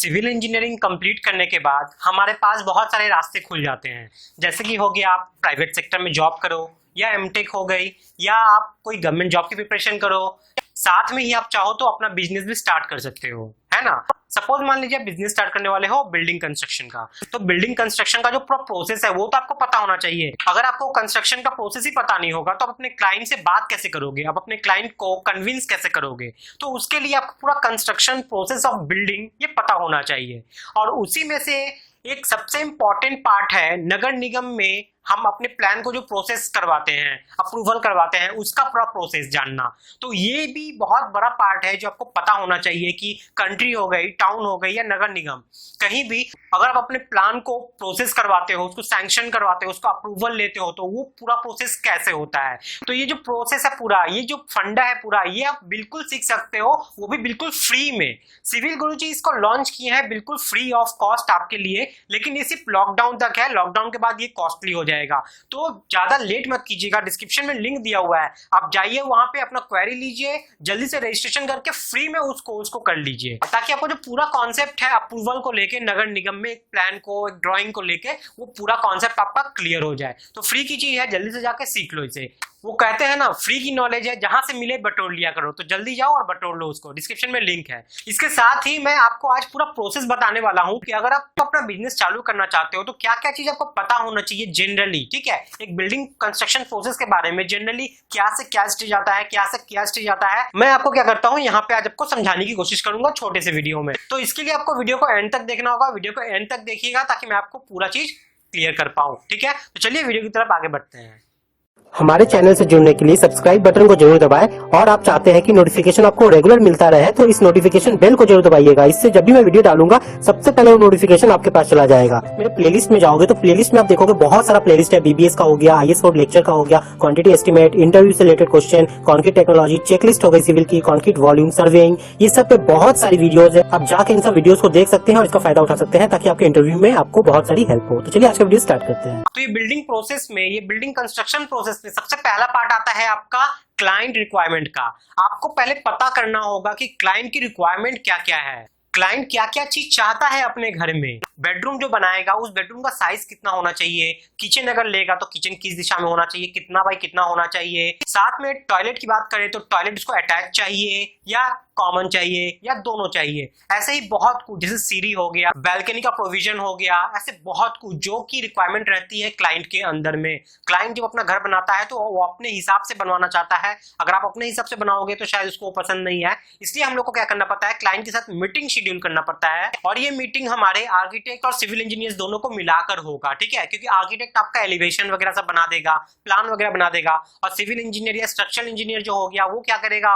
Civil engineering complete करने के बाद हमारे पास बहुत सारे रास्ते खुल जाते हैं। जैसे कि हो गया आप प्राइवेट सेक्टर में जॉब करो, या एमटेक हो गई, या आप कोई गवर्नमेंट जॉब की प्रिपरेशन करो, साथ में ही आप चाहो तो अपना बिजनेस भी स्टार्ट कर सकते हो, है ना। सपोज मान लीजिए आप बिजनेस स्टार्ट करने वाले हो बिल्डिंग कंस्ट्रक्शन का, तो बिल्डिंग कंस्ट्रक्शन का जो पूरा प्रोसेस है वो तो आपको पता होना चाहिए। अगर आपको कंस्ट्रक्शन का प्रोसेस ही पता नहीं होगा तो आप अपने क्लाइंट से बात कैसे करोगे, आप अपने क्लाइंट को कन्विंस कैसे करोगे। तो उसके लिए आपको पूरा कंस्ट्रक्शन प्रोसेस ऑफ बिल्डिंग ये पता होना चाहिए। और उसी में से एक सबसे इंपॉर्टेंट पार्ट है, नगर निगम में हम अपने प्लान को जो प्रोसेस करवाते हैं, अप्रूवल करवाते हैं, उसका पूरा प्रोसेस जानना। तो ये भी बहुत बड़ा पार्ट है जो आपको पता होना चाहिए कि कंट्री हो गई, टाउन हो गई या नगर निगम, कहीं भी अगर आप अपने प्लान को प्रोसेस करवाते हो, उसको सैंक्शन करवाते हो, उसको अप्रूवल लेते हो, तो वो पूरा प्रोसेस कैसे होता है। तो ये जो प्रोसेस है पूरा, ये जो फंडा है पूरा, ये आप बिल्कुल सीख सकते हो, वो भी बिल्कुल फ्री में। सिविल गुरुजी इसको लॉन्च किए हैं बिल्कुल फ्री ऑफ कॉस्ट आपके लिए, लेकिन ये सिर्फ लॉकडाउन तक है। लॉकडाउन के बाद ये कॉस्टली हो जाएगा, तो ज्यादा लेट मत कीजिएगा। डिस्क्रिप्शन में लिंक दिया हुआ है, आप जाइए वहां पे अपना क्वेरी लीजिए, जल्दी से रजिस्ट्रेशन करके फ्री में उस कोर्स को कर लीजिए, ताकि आपको जो पूरा कॉन्सेप्ट है अप्रूवल को लेके, नगर निगम में एक प्लान को, एक ड्राइंग को लेके, वो पूरा कॉन्सेप्ट आपका क्लियर हो जाए। तो फ्री की चीज है, जल्दी से जाके सीख लो इसे। वो कहते हैं ना, फ्री की नॉलेज है, जहां से मिले बटोर लिया करो। तो जल्दी जाओ और बटोर लो उसको, डिस्क्रिप्शन में लिंक है। इसके साथ ही मैं आपको आज पूरा प्रोसेस बताने वाला हूं कि अगर आप अपना बिजनेस चालू करना चाहते हो तो क्या क्या चीज आपको पता होना चाहिए जनरली, ठीक है। एक बिल्डिंग कंस्ट्रक्शन प्रोसेस के बारे में जनरली क्या से क्या स्टेज आता है, क्या से क्या स्टेज आता है, मैं आपको क्या करता हूँ यहाँ पे आज आपको समझाने की कोशिश करूंगा छोटे से वीडियो में। तो इसके लिए आपको वीडियो को एंड तक देखना होगा, वीडियो को एंड तक देखिएगा ताकि मैं आपको पूरा चीज क्लियर कर पाऊं, ठीक है। तो चलिए वीडियो की तरफ आगे बढ़ते हैं। हमारे चैनल से जुड़ने के लिए सब्सक्राइब बटन को जरूर दबाएं, और आप चाहते हैं कि नोटिफिकेशन आपको रेगुलर मिलता रहे तो इस नोटिफिकेशन बेल को जरूर दबाइएगा। इससे जब भी मैं वीडियो डालूंगा सबसे पहले वो नोटिफिकेशन आपके पास चला जाएगा। मेरे प्लेलिस्ट में जाओगे तो प्लेलिस्ट में आप देखोगे बहुत सारा प्लेलिस्ट है। बीबीएस का हो गया, आईएएस कोड लेक्चर का हो गया, क्वांटिटी एस्टिमेट, इंटरव्यू से related question, concrete technology, checklist हो गई सिविल की, कॉन्क्रीट वॉल्यूम, सर्वेइंग, ये सब पे बहुत सारी वीडियोज है। आप जाके इन सब वीडियोज को देख सकते हैं और इसका फायदा उठा सकते हैं ताकि आपके इंटरव्यू में आपको बहुत सारी हेल्प हो। तो चलिए आज का वीडियो स्टार्ट करते हैं। तो ये बिल्डिंग प्रोसेस में, ये बिल्डिंग कंस्ट्रक्शन प्रोसेस में सबसे पहला पार्ट आता है आपका क्लाइंट रिक्वायरमेंट का। आपको पहले पता करना होगा कि क्लाइंट की रिक्वायरमेंट क्या क्या है, क्लाइंट क्या क्या चीज चाहता है अपने घर में। बेडरूम जो बनाएगा उस बेडरूम का साइज कितना होना चाहिए, किचन अगर लेगा तो किचन किस दिशा में होना चाहिए, कितना बाई कितना होना चाहिए। साथ में टॉयलेट की बात करें तो टॉयलेट उसको अटैच चाहिए या कॉमन चाहिए या दोनों चाहिए। ऐसे ही बहुत कुछ, जैसे सीढ़ी हो गया, बैल्कनी का प्रोविजन हो गया, ऐसे बहुत कुछ जो की रिक्वायरमेंट रहती है क्लाइंट के अंदर में। क्लाइंट जब अपना घर बनाता है तो वो अपने हिसाब से बनवाना चाहता है। अगर आप अपने हिसाब से बनाओगे तो शायद उसको पसंद नहीं है, इसलिए हम लोग को क्या करना पड़ता है, क्लाइंट के साथ मीटिंग शेड्यूल करना पड़ता है। और ये मीटिंग हमारे आर्किटेक्ट और सिविल इंजीनियर्स दोनों को मिलाकर होगा, ठीक है। क्योंकि आर्किटेक्ट आपका एलिवेशन वगैरह सब बना देगा, प्लान वगैरह बना देगा, और सिविल इंजीनियर या स्ट्रक्चरल इंजीनियर जो हो गया वो क्या करेगा,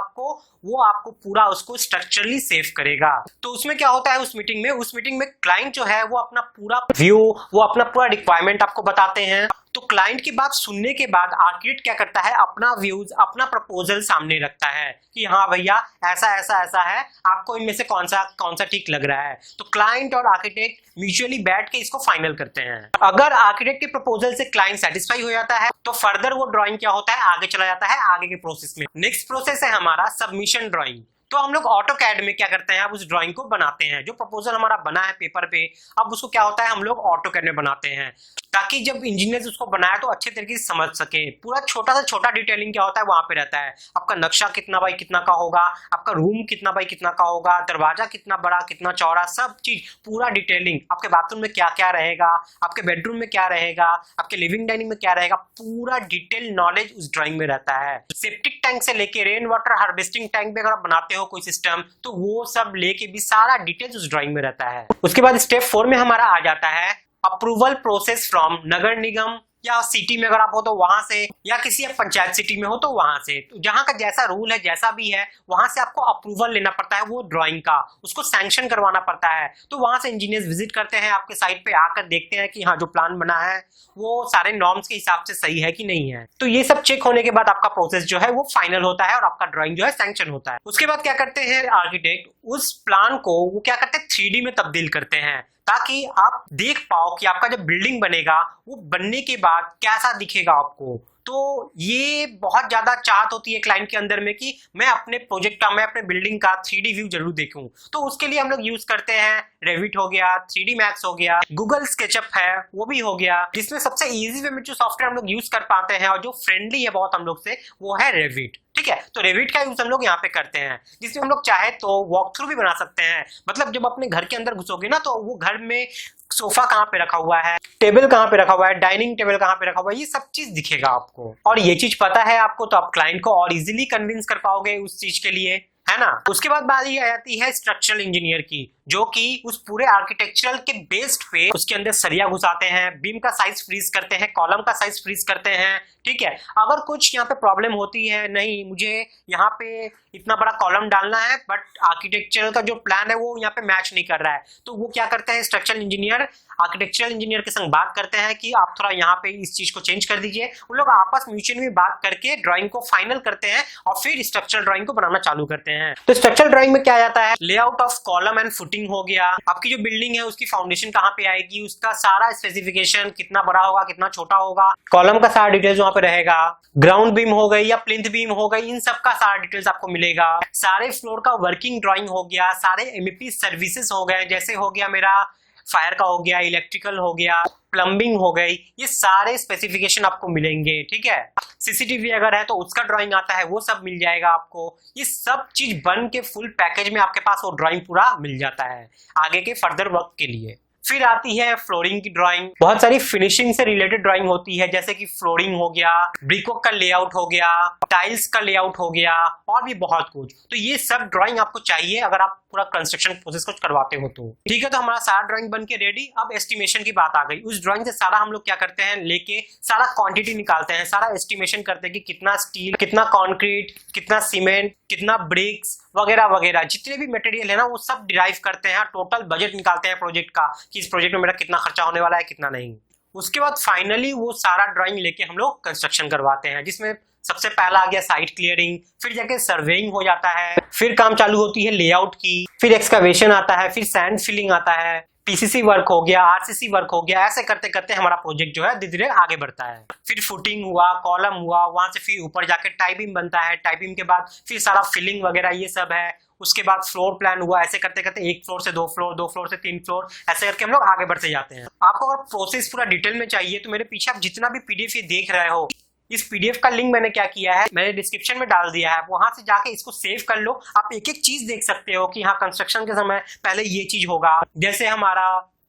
वो आपको पूरा उसको स्ट्रक्चरली सेव करेगा। तो उसमें क्या होता है, उस मीटिंग में क्लाइंट जो है वो अपना पूरा व्यू, वो अपना पूरा रिक्वायरमेंट आपको बताते हैं। तो क्लाइंट की बात सुनने के बाद आर्किटेक्ट क्या करता है, अपना व्यूज, अपना प्रपोजल सामने रखता है कि हाँ भैया ऐसा ऐसा ऐसा है, आपको इनमें से कौन सा ठीक लग रहा है। तो क्लाइंट और आर्किटेक्ट म्यूचुअली बैठ के इसको फाइनल करते हैं। अगर आर्किटेक्ट के प्रपोजल से क्लाइंट सेटिस्फाई हो जाता है तो फर्दर वो ड्राइंग क्या होता है, आगे चला जाता है आगे के प्रोसेस में। नेक्स्ट प्रोसेस है हमारा सबमिशन ड्राइंग। तो हम लोग ऑटो कैड में क्या करते हैं, अब उस ड्राइंग को बनाते हैं। जो प्रपोजल हमारा बना है पेपर पे, अब उसको क्या होता है, हम लोग ऑटो कैड में बनाते हैं, ताकि जब इंजीनियर्स उसको बनाए तो अच्छे तरीके से समझ सके। पूरा छोटा से छोटा डिटेलिंग क्या होता है वहां पे रहता है। आपका नक्शा कितना बाई कितना का होगा, आपका रूम कितना बाई कितना का होगा, दरवाजा कितना बड़ा कितना चौड़ा, सब चीज पूरा डिटेलिंग। आपके बाथरूम में क्या क्या रहेगा, आपके बेडरूम में क्या रहेगा, आपके लिविंग डाइनिंग में क्या रहेगा, पूरा डिटेल नॉलेज उस ड्राइंग में रहता है। सेप्टिक टैंक से लेके रेन वाटर हार्वेस्टिंग टैंक भी अगर आप बनाते हो कोई सिस्टम, तो वो सब लेके भी सारा डिटेल्स उस ड्राइंग में रहता है। उसके बाद स्टेप 4 में हमारा आ जाता है अप्रूवल प्रोसेस फ्रॉम नगर निगम, या सिटी में अगर आप हो तो वहां से, या किसी पंचायत सिटी में हो तो वहां से। तो जहां का जैसा रूल है, जैसा भी है, वहां से आपको अप्रूवल लेना पड़ता है वो ड्राइंग का, उसको सैंक्शन करवाना पड़ता है। तो वहां से इंजीनियर्स विजिट करते हैं, आपके साइट पे आकर देखते हैं कि हाँ जो प्लान बना है वो सारे नॉर्म्स के हिसाब से सही है कि नहीं है। तो ये सब चेक होने के बाद आपका प्रोसेस जो है वो फाइनल होता है और आपका ड्राइंग जो है सैंक्शन होता है। उसके बाद क्या करते हैं आर्किटेक्ट, उस प्लान को वो क्या करते हैं 3D में तब्दील करते हैं, ताकि आप देख पाओ कि आपका जब बिल्डिंग बनेगा वो बनने के बाद कैसा दिखेगा आपको। तो ये बहुत ज्यादा चाहत होती है क्लाइंट के अंदर में कि मैं अपने प्रोजेक्ट का, मैं अपने बिल्डिंग का 3D व्यू जरूर देखूं। तो उसके लिए हम लोग यूज करते हैं रेविट हो गया, 3D मैक्स हो गया, गूगल स्केचअप है वो भी हो गया। जिसमें सबसे इजी वे में जो सॉफ्टवेयर हम लोग यूज कर पाते हैं और जो फ्रेंडली है बहुत हम लोग से, वो है रेविट। ठीक है, तो रेविट का यूज हम लोग यहाँ पे करते हैं, जिसमें हम लोग चाहे तो वॉक थ्रू भी बना सकते हैं। मतलब जब अपने घर के अंदर घुसोगे ना, तो वो घर में सोफा कहाँ पे रखा हुआ है, टेबल कहाँ पे रखा हुआ है, डाइनिंग टेबल कहाँ पे रखा हुआ है, ये सब चीज दिखेगा आपको। और ये चीज पता है आपको, तो आप क्लाइंट को और इजीली कन्विंस कर पाओगे उस चीज के लिए, है ना। उसके बाद बारी आ जाती है स्ट्रक्चरल इंजीनियर की, जो कि उस पूरे आर्किटेक्चरल के बेस्ड पे उसके अंदर सरिया घुसाते हैं, बीम का साइज फ्रीज करते हैं, कॉलम का साइज फ्रीज करते हैं। ठीक है, अगर कुछ यहाँ पे प्रॉब्लम होती है, नहीं मुझे यहाँ पे इतना बड़ा कॉलम डालना है बट आर्किटेक्चरल का जो प्लान है वो यहाँ पे मैच नहीं कर रहा है, तो वो क्या करते हैं, स्ट्रक्चरल इंजीनियर आर्किटेक्चरल इंजीनियर के संग बात करते हैं कि आप थोड़ा यहाँ पे इस चीज को चेंज कर दीजिए। उन लोग आपस म्यूचुअली में बात करके ड्राइंग को फाइनल करते हैं और फिर स्ट्रक्चरल ड्राइंग को बनाना चालू करते हैं। तो स्ट्रक्चरल ड्राइंग में क्या आता है, layout of column and footing हो गया, आपकी जो बिल्डिंग है उसकी फाउंडेशन कहाँ पे आएगी, उसका सारा स्पेसिफिकेशन, कितना बड़ा होगा कितना छोटा होगा, कॉलम का सारा डिटेल्स वहां पे रहेगा, ग्राउंड बीम हो गई या प्लिंथ बीम हो गई, इन सब का सारा डिटेल्स आपको मिलेगा। सारे फ्लोर का वर्किंग ड्राइंग हो गया, सारे एमईपी सर्विसेज हो गए, जैसे हो गया मेरा फायर का हो गया, इलेक्ट्रिकल हो गया, प्लम्बिंग हो गई, ये सारे स्पेसिफिकेशन आपको मिलेंगे। ठीक है, सीसीटीवी अगर है तो उसका ड्राइंग आता है, वो सब मिल जाएगा आपको। ये सब चीज बन के फुल पैकेज में आपके पास वो ड्राइंग पूरा मिल जाता है आगे के फर्दर वर्क के लिए। फिर आती है फ्लोरिंग की ड्राइंग, बहुत सारी फिनिशिंग से रिलेटेड ड्राइंग होती है, जैसे कि फ्लोरिंग हो गया, ब्रिकवर्क का लेआउट हो गया, टाइल्स का लेआउट हो गया, और भी बहुत कुछ। तो ये सब ड्राइंग आपको चाहिए अगर आप पूरा कंस्ट्रक्शन प्रोसेस को करवाते हो तो। ठीक है, तो हमारा सारा ड्राइंग बन के रेडी। अब एस्टिमेशन की बात आ गई। उस ड्राइंग से सारा हम लोग क्या करते हैं, लेके सारा क्वांटिटी निकालते हैं, सारा एस्टिमेशन करते हैं कि कितना स्टील, कितना कंक्रीट, कितना सीमेंट, कितना ब्रिक्स वगैरह वगैरह, जितने भी मटेरियल है ना वो सब डिराइव करते हैं, टोटल बजट निकालते हैं प्रोजेक्ट का कि इस प्रोजेक्ट में मेरा कितना खर्चा होने वाला है कितना नहीं। उसके बाद फाइनली वो सारा ड्राइंग लेके हम लोग कंस्ट्रक्शन करवाते हैं, जिसमें सबसे पहला आ गया साइट क्लियरिंग, फिर जाके सर्वेइंग हो जाता है, फिर काम चालू होती है लेआउट की, फिर एक्सकवेशन आता है, फिर सैंड फिलिंग आता है, पीसीसी वर्क हो गया, आरसीसी वर्क हो गया। ऐसे करते करते हमारा प्रोजेक्ट जो है धीरे धीरे आगे बढ़ता है। फिर फुटिंग हुआ, कॉलम हुआ, वहां से फिर ऊपर जाके टाई बीम बनता है, टाई बीम के बाद फिर सारा फिलिंग वगैरह ये सब है। उसके बाद फ्लोर प्लान हुआ, ऐसे करते करते एक फ्लोर से दो फ्लोर, दो फ्लोर से तीन फ्लोर, ऐसे करके हम लोग आगे बढ़ते जाते हैं। आपको अगर प्रोसेस पूरा डिटेल में चाहिए तो मेरे पीछे आप जितना भी पीडीएफ ये देख रहे हो, इस पीडीएफ का लिंक मैंने क्या किया है, मैंने डिस्क्रिप्शन में डाल दिया है, वहां से जाके इसको सेव कर लो। आप एक एक चीज देख सकते हो कि हाँ कंस्ट्रक्शन के समय पहले ये चीज होगा, जैसे हमारा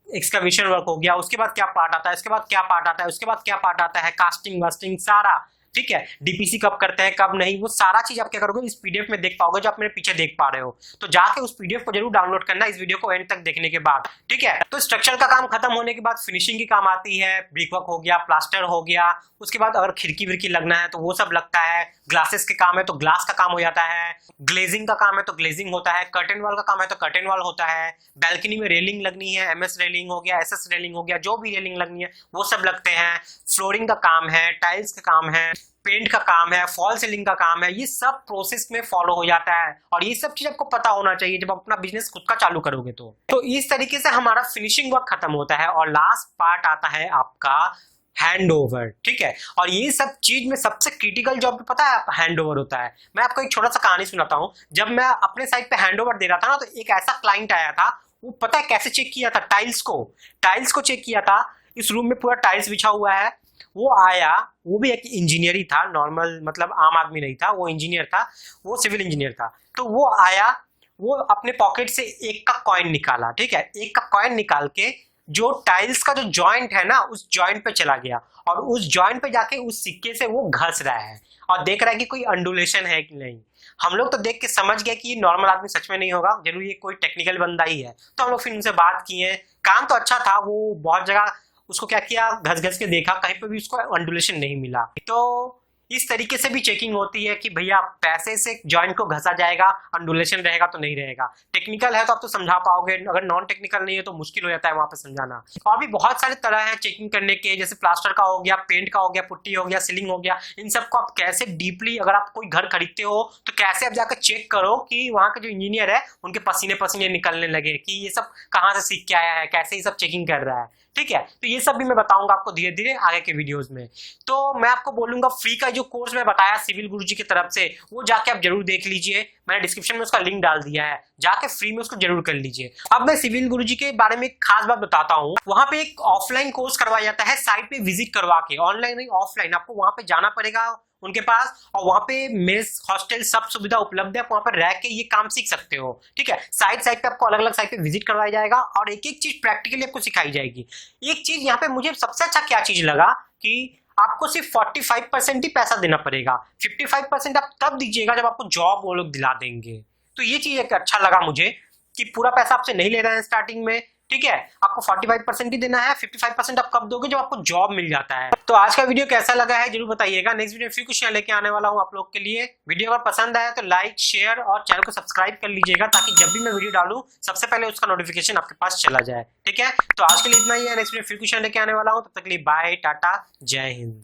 एक्सकवेशन वर्क हो गया, उसके बाद क्या पार्ट आता है, उसके बाद क्या पार्ट आता है, उसके बाद क्या पार्ट आता है, कास्टिंग वास्टिंग सारा। ठीक है, डीपीसी कब करते हैं कब नहीं, वो सारा चीज आप क्या करोगे इस पीडीएफ में देख पाओगे जो आप मेरे पीछे देख पा रहे हो। तो जाके उस पीडीएफ को जरूर डाउनलोड करना इस वीडियो को एंड तक देखने के बाद। ठीक है, तो स्ट्रक्चर का काम खत्म होने के बाद फिनिशिंग की काम आती है, ब्रिकवर्क हो गया, प्लास्टर हो गया, उसके बाद अगर खिड़की विड़की लगना है तो वो सब लगता है, ग्लासेस के काम है तो ग्लास का काम हो जाता है, ग्लेजिंग का काम है तो ग्लेजिंग होता है, कर्टेन वॉल का काम है तो कर्टेन वॉल होता है, बैल्कनी में रेलिंग लगनी है, एमएस रेलिंग हो गया, एसएस रेलिंग हो गया, जो भी रेलिंग लगनी है वो सब लगते हैं, फ्लोरिंग का काम है, टाइल्स का काम है, पेंट का काम है, फॉल सीलिंग का काम है, ये सब प्रोसेस में फॉलो हो जाता है। और ये सब चीज आपको पता होना चाहिए जब आप अपना बिजनेस खुद का चालू करोगे तो इस तरीके से हमारा फिनिशिंग वर्क खत्म होता है और लास्ट पार्ट आता है आपका हैंड ओवर। ठीक है, और ये सब चीज में सबसे क्रिटिकल जॉब पता है हैंड ओवर होता है। मैं आपको एक छोटा सा कहानी सुनाता हूँ। जब मैं अपने साइड पे हैंड ओवर दे रहा था ना, तो एक ऐसा क्लाइंट आया था, वो पता है कैसे चेक किया था, टाइल्स को चेक किया था। इस रूम में पूरा टाइल्स बिछा हुआ है, वो आया, वो भी एक इंजीनियर ही था, नॉर्मल मतलब आम आदमी नहीं था, वो इंजीनियर था, वो सिविल इंजीनियर था। तो वो आया, वो अपने पॉकेट से एक का कॉइन निकाला। ठीक है, एक का कॉइन निकाल के जो टाइल्स का जो जॉइंट है ना, उस जॉइंट पे चला गया और उस जॉइंट पे जाके उस सिक्के से वो घस रहा है और देख रहा है कि कोई अंडुलेशन है कि नहीं। हम लोग तो देख के समझ गए कि ये नॉर्मल आदमी सच में नहीं होगा, जरूर ये कोई टेक्निकल बंदा ही है। तो हम लोग फिर उनसे बात किए, काम तो अच्छा था, वो बहुत जगह उसको क्या किया, घस घस के देखा, कहीं पे भी उसको अंडुलेशन नहीं मिला। तो इस तरीके से भी चेकिंग होती है कि भैया पैसे से जॉइंट को घसा जाएगा, अंडुलेशन रहेगा तो नहीं रहेगा। टेक्निकल है तो आप तो समझा पाओगे, अगर नॉन टेक्निकल नहीं है तो मुश्किल हो जाता है वहां पे समझाना। और भी बहुत सारे तरह है चेकिंग करने के, जैसे प्लास्टर का हो गया, पेंट का हो गया, पुट्टी हो गया, सीलिंग हो गया। इन सबको आप कैसे डीपली, अगर आप कोई घर खरीदते हो तो कैसे आप जाकर चेक करो कि वहां के जो इंजीनियर है उनके पसीने पसीने निकलने लगे कि ये सब कहाँ से सीख के आया है, कैसे ये सब चेकिंग कर रहा है। ठीक है, तो ये सब भी मैं बताऊंगा आपको धीरे धीरे आगे के वीडियोस में। तो मैं आपको बोलूंगा फ्री का जो कोर्स मैं बताया सिविल गुरुजी की तरफ से, वो जाके आप जरूर देख लीजिए। मैंने डिस्क्रिप्शन में उसका लिंक डाल दिया है, जाके फ्री में उसको जरूर कर लीजिए। अब मैं सिविल गुरुजी के बारे में एक खास बात बताता हूँ। वहां पे एक ऑफलाइन कोर्स करवाया जाता है, साइट पे विजिट करवा के, ऑनलाइन नहीं ऑफलाइन। आपको वहां पे जाना पड़ेगा उनके पास, और वहां पे मेस हॉस्टल सब सुविधा उपलब्ध है, आप वहां पर रह के ये काम सीख सकते हो। ठीक है, साइट पे आपको अलग अलग साइट पे विजिट करवाया जाएगा और एक एक चीज प्रैक्टिकली आपको सिखाई जाएगी। एक चीज यहाँ पे मुझे सबसे अच्छा क्या चीज लगा कि आपको सिर्फ 45% ही पैसा देना पड़ेगा, 55% आप तब दीजिएगा जब आपको जॉब वो लोग दिला देंगे। तो ये चीज एक अच्छा लगा मुझे कि पूरा पैसा आपसे नहीं ले रहे हैं स्टार्टिंग में। ठीक है, आपको 45% ही देना है, 55% आप कब दोगे जब आपको जॉब मिल जाता है। तो आज का वीडियो कैसा लगा है जरूर बताइएगा। नेक्स्ट वीडियो फिर कुछ लेके आने वाला हूँ आप लोग के लिए। वीडियो अगर पसंद आया तो लाइक शेयर और चैनल को सब्सक्राइब कर लीजिएगा, ताकि जब भी मैं वीडियो डालूं सबसे पहले उसका नोटिफिकेशन आपके पास चला जाए। ठीक है, तो आज के लिए इतना ही है। नेक्स्ट वीडियो फिर कुछ लेके आने वाला हूँ, तब तक के लिए बाय, टाटा, जय हिंद।